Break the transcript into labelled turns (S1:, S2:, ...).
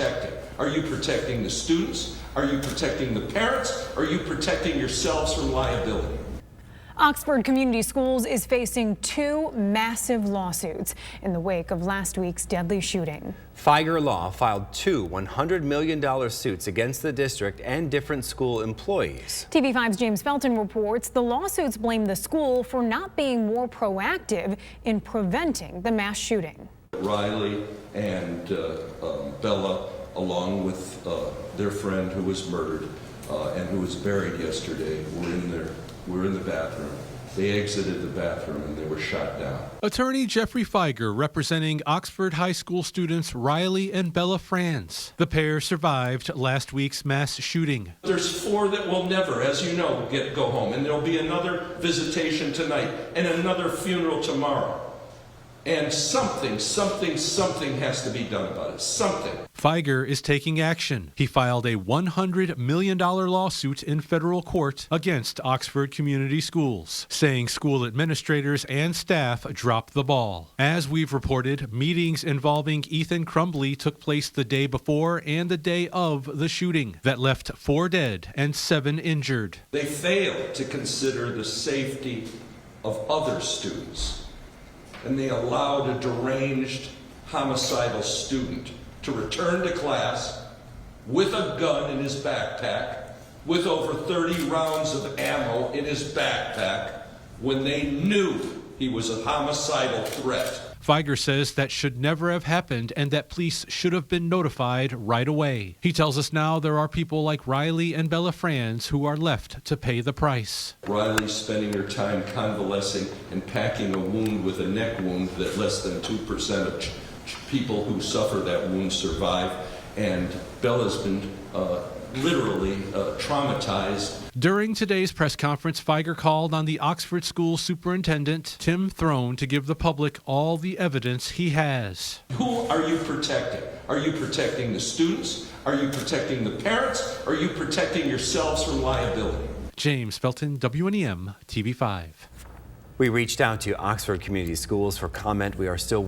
S1: protecting? Are you protecting the students? Are you protecting the parents? Are you protecting yourselves from liability?
S2: Oxford Community Schools is facing 2 massive lawsuits in the wake of last week's deadly shooting.
S3: Fieger Law filed 2 $100 million suits against the district and different school employees.
S2: TV5's James Felton reports the lawsuits blame the school for not being more proactive in preventing the mass shooting.
S1: Riley and Bella, along with their friend who was murdered and who was buried yesterday, were in the bathroom. They exited the bathroom and they were shot down.
S4: Attorney Jeffrey Fieger representing Oxford High School students Riley and Bella Franz. The pair survived last week's mass shooting.
S1: There's 4 that will never, as you know, go home, and there'll be another visitation tonight and another funeral tomorrow. And something has to be done about it. Something.
S4: Fieger is taking action. He filed a $100 million lawsuit in federal court against Oxford Community Schools, saying school administrators and staff dropped the ball. As we've reported, meetings involving Ethan Crumbly took place the day before and the day of the shooting that left 4 dead and 7 injured.
S1: They failed to consider the safety of other students. And they allowed a deranged, homicidal student to return to class with a gun in his backpack, with over 30 rounds of ammo in his backpack, when they knew he was a homicidal threat.
S4: Fieger says that should never have happened and that police should have been notified right away. He tells us now there are people like Riley and Bella Franz who are left to pay the price.
S1: Riley's spending her time convalescing and packing a wound with a neck wound that less than 2% of people who suffer that wound survive. And Bella's been literally traumatized.
S4: During today's press conference, Fieger called on the Oxford School Superintendent, Tim Throne, to give the public all the evidence he has.
S1: Who are you protecting? Are you protecting the students? Are you protecting the parents? Are you protecting yourselves from liability?
S4: James Felton, WNEM, TV5.
S3: We reached out to Oxford Community Schools for comment. We are still